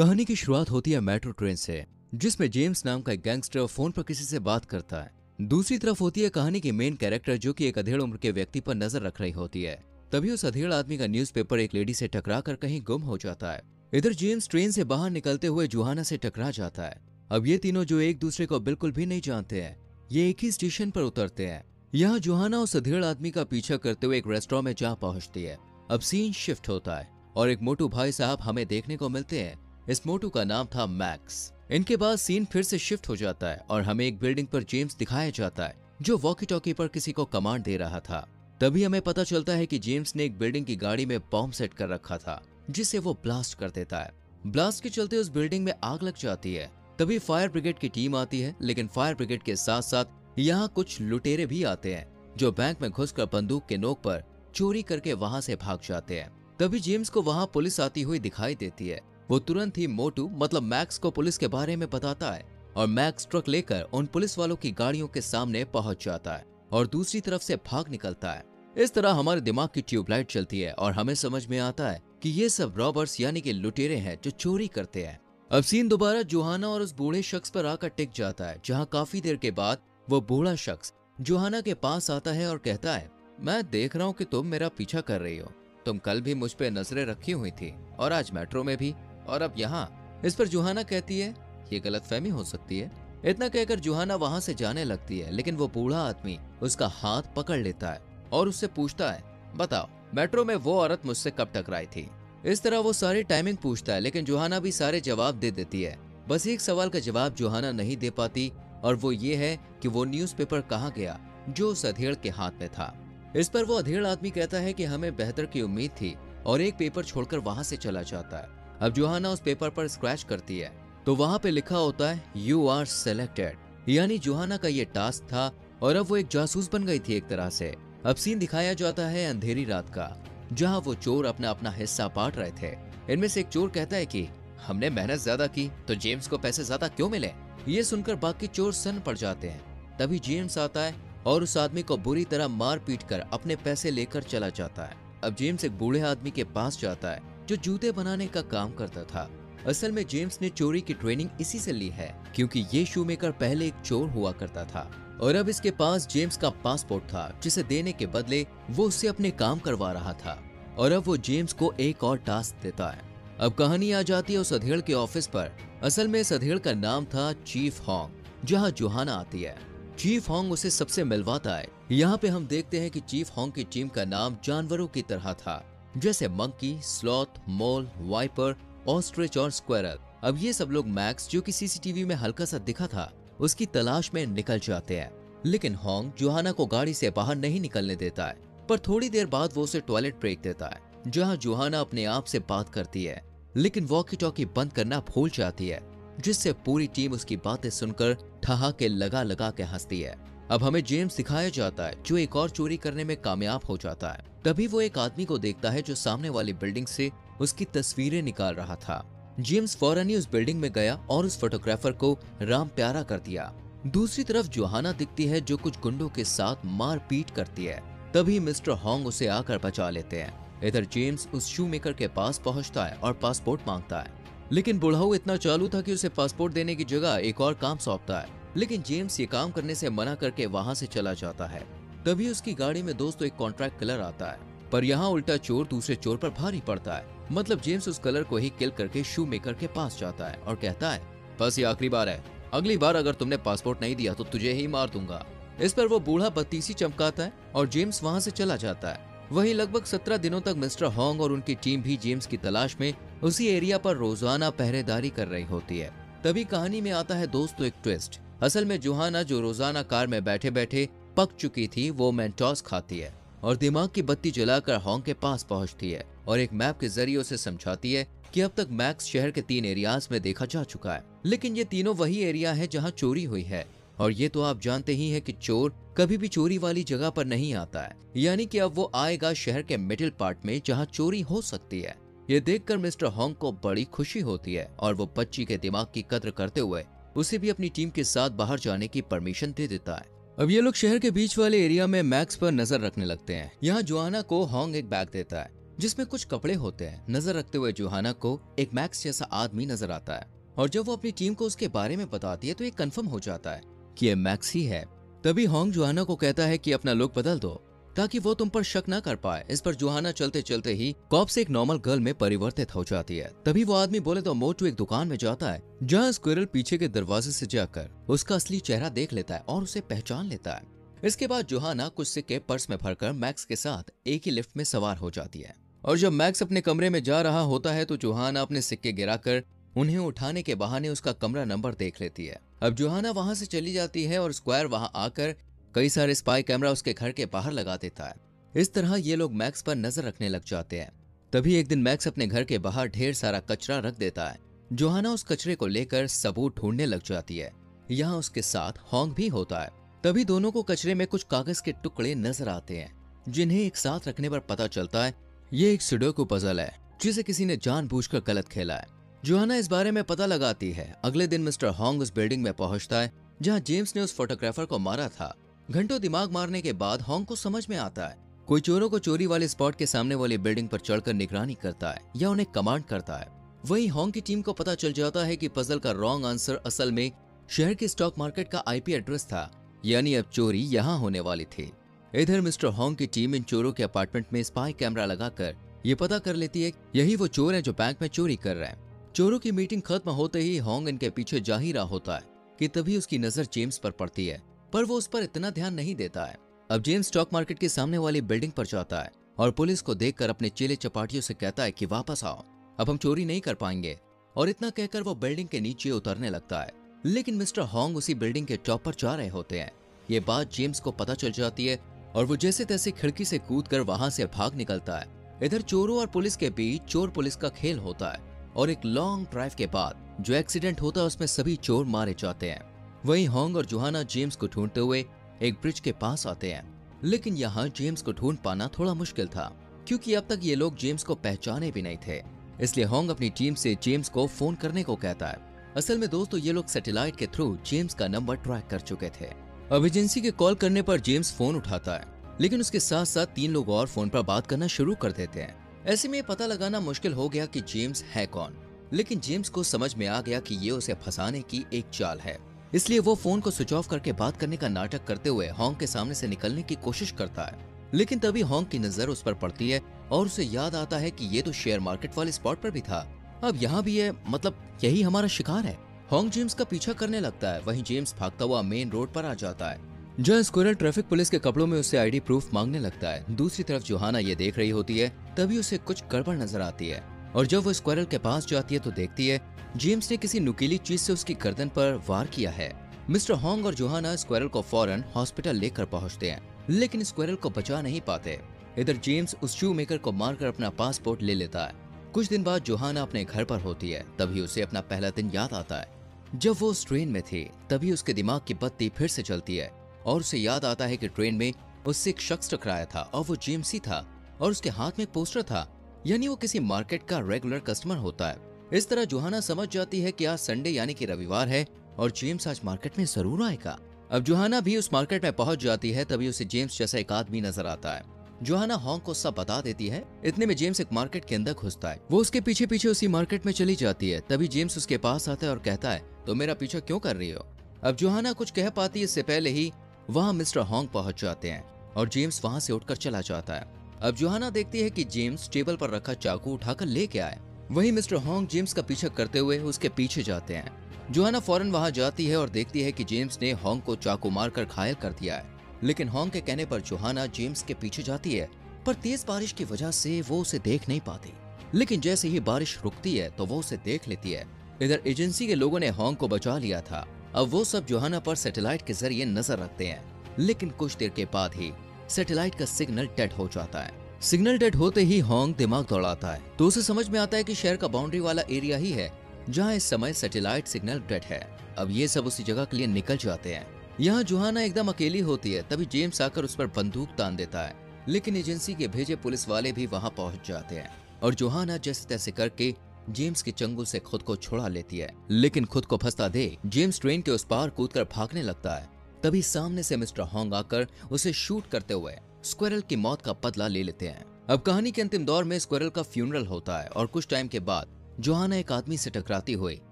कहानी की शुरुआत होती है मेट्रो ट्रेन से, जिसमें जेम्स नाम का एक गैंगस्टर फोन पर किसी से बात करता है। दूसरी तरफ होती है कहानी की मेन कैरेक्टर, जो कि एक अधेड़ उम्र के व्यक्ति पर नजर रख रही होती है। तभी उस अधेड़ आदमी का न्यूज़पेपर एक लेडी से टकरा कर कहीं गुम हो जाता है। इधर जेम्स ट्रेन से बाहर निकलते हुए जोहाना से टकरा जाता है। अब ये तीनों, जो एक दूसरे को बिल्कुल भी नहीं जानते हैं, ये एक ही स्टेशन पर उतरते हैं। यहाँ जोहाना उस अधेड़ आदमी का पीछा करते हुए एक रेस्टोरेंट में जा पहुंचती है। अब सीन शिफ्ट होता है और एक मोटू भाई साहब हमें देखने को मिलते हैं। इस मोटू का नाम था मैक्स। इनके बाद सीन फिर से शिफ्ट हो जाता है और हमें एक बिल्डिंग पर जेम्स दिखाया जाता है, जो वॉकी टॉकी पर किसी को कमांड दे रहा था। तभी हमें पता चलता है कि जेम्स ने एक बिल्डिंग की गाड़ी में बॉम्ब सेट कर रखा था, जिसे वो ब्लास्ट कर देता है। ब्लास्ट के चलते उस बिल्डिंग में आग लग जाती है। तभी फायर ब्रिगेड की टीम आती है, लेकिन फायर ब्रिगेड के साथ साथ यहाँ कुछ लुटेरे भी आते हैं, जो बैंक में घुसकर बंदूक के नोक पर चोरी करके वहां से भाग जाते हैं। तभी जेम्स को वहां पुलिस आती हुई दिखाई देती है। वो तुरंत ही मोटू मतलब मैक्स को पुलिस के बारे में बताता है और मैक्स ट्रक लेकर उन पुलिस वालों की गाड़ियों के सामने पहुंच जाता है और दूसरी तरफ से भाग निकलता है। इस तरह हमारे दिमाग की ट्यूबलाइट चलती है और हमें समझ में आता है कि ये सब रॉबर्स यानी कि लुटेरे हैं जो चोरी करते हैं। अब सीन दोबारा जोहाना और उस बूढ़े शख्स पर आकर टिक जाता है, जहाँ काफी देर के बाद वो बूढ़ा शख्स जोहाना के पास आता है और कहता है, मैं देख रहा हूँ कि तुम मेरा पीछा कर रही हो। तुम कल भी मुझ पे नजरें रखी हुई थी और आज मेट्रो में भी, और अब यहाँ। इस पर जोहाना कहती है, ये गलतफहमी हो सकती है। इतना कहकर जोहाना वहां से जाने लगती है, लेकिन वो बूढ़ा आदमी उसका हाथ पकड़ लेता है और उससे पूछता है, बताओ मेट्रो में वो औरत मुझसे कब टकराई थी। इस तरह वो सारी टाइमिंग पूछता है, लेकिन जोहाना भी सारे जवाब दे देती है। बस एक सवाल का जवाब जोहाना नहीं दे पाती, और वो ये है कि वो न्यूज़पेपर कहाँ गया जो उस अधेड़ के हाथ में था। इस पर वो अधेड़ आदमी कहता है कि हमें बेहतर की उम्मीद थी, और एक पेपर छोड़कर वहां से चला जाता है। अब जोहाना उस पेपर पर स्क्रैच करती है तो वहां पे लिखा होता है, यू आर सेलेक्टेड। यानी जोहाना का ये टास्क था और अब वो एक जासूस बन गई थी एक तरह से। अब सीन दिखाया जाता है अंधेरी रात का, जहां वो चोर अपना अपना हिस्सा बांट रहे थे। इनमें से एक चोर कहता है कि हमने मेहनत ज्यादा की तो जेम्स को पैसे ज्यादा क्यों मिले। ये सुनकर बाकी चोर सन्न पड़ जाते हैं। तभी जेम्स आता है और उस आदमी को बुरी तरह मार पीट कर अपने पैसे लेकर चला जाता है। अब जेम्स एक बूढ़े आदमी के पास जाता है जो जूते बनाने का काम करता था। असल में जेम्स ने चोरी की ट्रेनिंग इसी से ली है, क्योंकि ये शूमेकर पहले एक चोर हुआ करता था और अब इसके पास जेम्स का पासपोर्ट था, जिसे देने के बदले वो उससे अपने काम करवा रहा था। और अब वो जेम्स को एक और टास्क देता है। अब कहानी आ जाती है उस अधेड़ के ऑफिस पर। असल में इस अधेड़ का नाम था चीफ हॉन्ग, जहाँ जोहाना आती है। चीफ हॉन्ग उसे सबसे मिलवाता है। यहाँ पे हम देखते हैं कि चीफ हॉन्ग की टीम का नाम जानवरों की तरह था, जैसे मंकी, स्लॉथ, मोल, वाइपर, ऑस्ट्रिच और स्क्वेरल। अब ये सब लोग मैक्स, जो कि सीसीटीवी में हल्का सा दिखा था, उसकी तलाश में निकल जाते हैं। लेकिन हॉन्ग जोहाना को गाड़ी से बाहर नहीं निकलने देता है, पर थोड़ी देर बाद वो उसे टॉयलेट ब्रेक देता है, जहाँ जोहाना अपने आप से बात करती है, लेकिन वॉकी टॉकी बंद करना भूल जाती है, जिससे पूरी टीम उसकी बातें सुनकर ठहाके लगा लगा के हंसती है। अब हमें जेम्स दिखाया जाता है, जो एक और चोरी करने में कामयाब हो जाता है। तभी वो एक आदमी को देखता है जो सामने वाली बिल्डिंग से उसकी तस्वीरें निकाल रहा था। जेम्स फौरन ही उस बिल्डिंग में गया और उस फोटोग्राफर को राम प्यारा कर दिया। दूसरी तरफ जोहाना दिखती है, जो कुछ गुंडों के साथ मार पीट करती है। तभी मिस्टर हॉन्ग उसे आकर बचा लेते हैं। इधर जेम्स उस शूमेकर के पास पहुंचता है और पासपोर्ट मांगता है, लेकिन बुढ़ाऊ इतना चालू था कि उसे पासपोर्ट देने की जगह एक और काम सौंपता है। लेकिन जेम्स ये काम करने से मना करके वहां से चला जाता है। तभी उसकी गाड़ी में दोस्तों एक कॉन्ट्रैक्ट किलर आता है, पर यहाँ उल्टा चोर दूसरे चोर पर भारी पड़ता है। मतलब जेम्स उस कलर को ही किल करके शूमेकर के पास जाता है और कहता है, बस ये आखिरी बार है, अगली बार अगर तुमने पासपोर्ट नहीं दिया तो तुझे ही मार दूंगा। इस पर वो बूढ़ा बत्तीसी चमकाता है और जेम्स वहां से चला जाता है। वहीं लगभग 17 दिनों तक मिस्टर हॉन्ग और उनकी टीम भी जेम्स की तलाश में उसी एरिया पर रोजाना पहरेदारी कर रही होती है। तभी कहानी में आता है दोस्तों एक ट्विस्ट। असल में जोहाना, जो रोजाना कार में बैठे बैठे पक चुकी थी, वो मेंटोस खाती है और दिमाग की बत्ती जलाकर हॉन्ग के पास पहुंचती है और एक मैप के जरिए उसे समझाती है कि अब तक मैक्स शहर के 3 एरियाज में देखा जा चुका है, लेकिन ये तीनों वही एरिया है जहां चोरी हुई है। और ये तो आप जानते ही हैं कि चोर कभी भी चोरी वाली जगह पर नहीं आता है, यानी कि अब वो आएगा शहर के मिडिल पार्ट में जहां चोरी हो सकती है। ये देखकर मिस्टर हॉन्ग को बड़ी खुशी होती है और वो बच्ची के दिमाग की कद्र करते हुए उसे भी अपनी टीम के साथ बाहर जाने की परमिशन दे देता है। अब ये लोग शहर के बीच वाले एरिया में मैक्स पर नजर रखने लगते हैं। यहाँ जोहाना को हॉन्ग एक बैग देता है, जिसमें कुछ कपड़े होते हैं। नजर रखते हुए जोहाना को एक मैक्स जैसा आदमी नजर आता है और जब वो अपनी टीम को उसके बारे में बताती है तो ये कंफर्म हो जाता है कि ये मैक्स ही है। तभी होंग जोहाना को कहता है कि अपना लुक बदल दो ताकि वो तुम पर शक न कर पाए। इस पर जोहाना चलते चलते ही कॉप से एक नॉर्मल गर्ल में परिवर्तित हो जाती है। तभी वो आदमी बोले तो मोटू एक दुकान में जाता है जहाँ स्क्विरल पीछे के दरवाजे से जाकर उसका असली चेहरा देख लेता है और उसे पहचान लेता है। इसके बाद जोहाना कुछ सिक्के पर्स में भरकर मैक्स के साथ एक ही लिफ्ट में सवार हो जाती है और जब मैक्स अपने कमरे में जा रहा होता है तो जोहाना अपने सिक्के गिराकर उन्हें उठाने के बहाने उसका कमरा नंबर देख लेती है। अब जोहाना वहां से चली जाती है और स्क्वायर वहां आकर कई सारे स्पाई कैमरा उसके घर के बाहर लगा देता है। इस तरह ये लोग मैक्स पर नजर रखने लग जाते हैं। तभी एक दिन मैक्स अपने घर के बाहर ढेर सारा कचरा रख देता है। जोहाना उस कचरे को लेकर सबूत ढूंढने लग जाती है। यहाँ उसके साथ होंग भी होता है। तभी दोनों को कचरे में कुछ कागज के टुकड़े नजर आते हैं जिन्हें एक साथ रखने पर पता चलता है ये एक सुडोकू पजल है जिसे किसी ने जानबूझकर गलत खेला है। जोहाना इस बारे में पता लगाती है। अगले दिन मिस्टर होंग उस बिल्डिंग में पहुंचता है जहां जेम्स ने उस फोटोग्राफर को मारा था। घंटों दिमाग मारने के बाद होंग को समझ में आता है कोई चोरों को चोरी वाले स्पॉट के सामने वाली बिल्डिंग पर चढ़कर निगरानी करता है या उन्हें कमांड करता है। वहीं होंग की टीम को पता चल जाता है कि पजल का रॉन्ग आंसर असल में शहर के स्टॉक मार्केट का आईपी एड्रेस था, यानी अब चोरी यहाँ होने वाली थी। इधर मिस्टर होंग की टीम इन चोरों के अपार्टमेंट में स्पाई कैमरा लगाकर ये पता कर लेती है यही वो चोर हैं जो बैंक में चोरी कर रहे हैं। चोरों की मीटिंग खत्म होते ही होंग इनके पीछे जा ही रहा होता है कि तभी उसकी नजर जेम्स पर पड़ती है, पर वो उस पर इतना ध्यान नहीं देता है। अब जेम्स स्टॉक मार्केट के सामने वाली बिल्डिंग पर जाता है और पुलिस को देखकर अपने चेले चपाटियों से कहता है कि वापस आओ, अब हम चोरी नहीं कर पाएंगे। और इतना कहकर वो बिल्डिंग के नीचे उतरने लगता है, लेकिन मिस्टर होंग उसी बिल्डिंग के टॉप पर जा रहे होते हैं। ये बात जेम्स को पता चल जाती है और वो जैसे तैसे खिड़की से कूदकर वहां से भाग निकलता है। इधर चोरों और पुलिस के बीच चोर पुलिस का खेल होता है और एक लॉन्ग ड्राइव के बाद जो एक्सीडेंट होता है उसमें सभी चोर मारे जाते हैं। वहीं होंग और जोहाना जेम्स को ढूंढते हुए एक ब्रिज के पास आते हैं, लेकिन यहाँ जेम्स को ढूंढ पाना थोड़ा मुश्किल था क्योंकि अब तक ये लोग जेम्स को पहचाने भी नहीं थे। इसलिए होंग अपनी टीम से जेम्स को फोन करने को कहता है। असल में दोस्तों ये लोग सैटेलाइट के थ्रू जेम्स का नंबर ट्रैक कर चुके थे। अब एजेंसी के कॉल करने पर जेम्स फोन उठाता है, लेकिन उसके साथ साथ 3 लोग और फोन पर बात करना शुरू कर देते हैं। ऐसे में पता लगाना मुश्किल हो गया कि जेम्स है कौन, लेकिन जेम्स को समझ में आ गया कि ये उसे फंसाने की एक चाल है। इसलिए वो फोन को स्विच ऑफ करके बात करने का नाटक करते हुए होंग के सामने से निकलने की कोशिश करता है। लेकिन तभी होंग की नजर उस पर पड़ती है और उसे याद आता है कि ये तो शेयर मार्केट वाले स्पॉट पर भी था, अब यहाँ भी है, मतलब यही हमारा शिकार है। होंग जेम्स का पीछा करने लगता है। वहीं जेम्स भागता हुआ मेन रोड पर आ जाता है जहाँ स्क्विरल ट्रैफिक पुलिस के कपड़ों में उससे आईडी प्रूफ मांगने लगता है। दूसरी तरफ जोहाना ये देख रही होती है, तभी उसे कुछ गड़बड़ नजर आती है और जब वो स्क्विरल के पास जाती है तो देखती है जेम्स ने किसी नुकीली चीज से उसकी गर्दन पर वार किया है। मिस्टर होंग और जोहाना स्क्विरल को फौरन हॉस्पिटल लेकर पहुंचते हैं, लेकिन स्क्विरल को बचा नहीं पाते। इधर जेम्स उस शू मेकर को मारकर अपना पासपोर्ट ले लेता है। कुछ दिन बाद जोहाना अपने घर पर होती है, तभी उसे अपना पहला दिन याद आता है जब वो उस ट्रेन में थी। तभी उसके दिमाग की बत्ती फिर से चलती है और उसे याद आता है कि ट्रेन में उससे एक शख्स टकराया था और वो जेम्स ही था और उसके हाथ में एक पोस्टर था, यानी वो किसी मार्केट का रेगुलर कस्टमर होता है। इस तरह जोहाना समझ जाती है कि आज संडे यानी कि रविवार है और जेम्स आज मार्केट में जरूर आएगा। अब जोहाना भी उस मार्केट में पहुंच जाती है, तभी उसे जेम्स जैसा एक आदमी नजर आता है। जोहाना होंग को सब बता देती है। इतने में जेम्स एक मार्केट के अंदर घुसता है। वो उसके पीछे पीछे उसी मार्केट में चली जाती है। तभी जेम्स उसके पास आता है और कहता है, तो मेरा पीछा क्यों कर रही हो? अब जोहाना कुछ कह पाती है इससे पहले ही वहाँ मिस्टर होंग पहुंच जाते हैं और जेम्स वहाँ से उठकर चला जाता है। अब जोहाना देखती है कि जेम्स टेबल पर रखा चाकू उठाकर लेके आए। वहीं मिस्टर होंग जेम्स का पीछा करते हुए उसके पीछे जाते हैं। जोहाना फौरन वहाँ जाती है और देखती है कि जेम्स ने होंग को चाकू मारकर घायल कर दिया है, लेकिन होंग के कहने पर जोहाना जेम्स के पीछे जाती है, पर तेज बारिश की वजह से वो उसे देख नहीं पाती। लेकिन जैसे ही बारिश रुकती है तो वो उसे देख लेती है। इधर एजेंसी के लोगों ने होंग को बचा लिया था। अब वो सब जोहाना पर सैटेलाइट के जरिए नजर रखते हैं, लेकिन कुछ देर के बाद ही सैटेलाइट का सिग्नल डेड हो जाता है। सिग्नल डेड होते ही होंग दिमाग दौड़ाता है तो उसे समझ में आता है कि शहर का बाउंड्री वाला एरिया ही है जहाँ इस समय सैटेलाइट सिग्नल डेड है। अब ये सब उसी जगह के लिए निकल जाते हैं। यहाँ जोहाना एकदम अकेली होती है। तभी जेम्स आकर उस पर बंदूक तान देता है, लेकिन एजेंसी के भेजे पुलिस वाले भी वहाँ पहुँच जाते हैं और जोहाना जैसे तैसे करके जेम्स के चंगुल से खुद को छुड़ा लेती है। लेकिन खुद को फंसता देख जेम्स ट्रेन के उस पार कूदकर भागने लगता है। तभी सामने से मिस्टर होंग आकर उसे शूट करते हुए स्क्विरल की मौत का बदला ले लेते हैं। अब कहानी के अंतिम दौर में स्क्विरल का फ्यूनरल होता है और कुछ टाइम के बाद जोहाना एक आदमी से टकराती हुई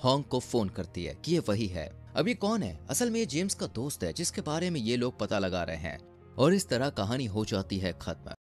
हॉन्ग को फोन करती है कि ये वही है। अब ये कौन है? असल में ये जेम्स का दोस्त है जिसके बारे में ये लोग पता लगा रहे हैं और इस तरह कहानी हो जाती है खत्म।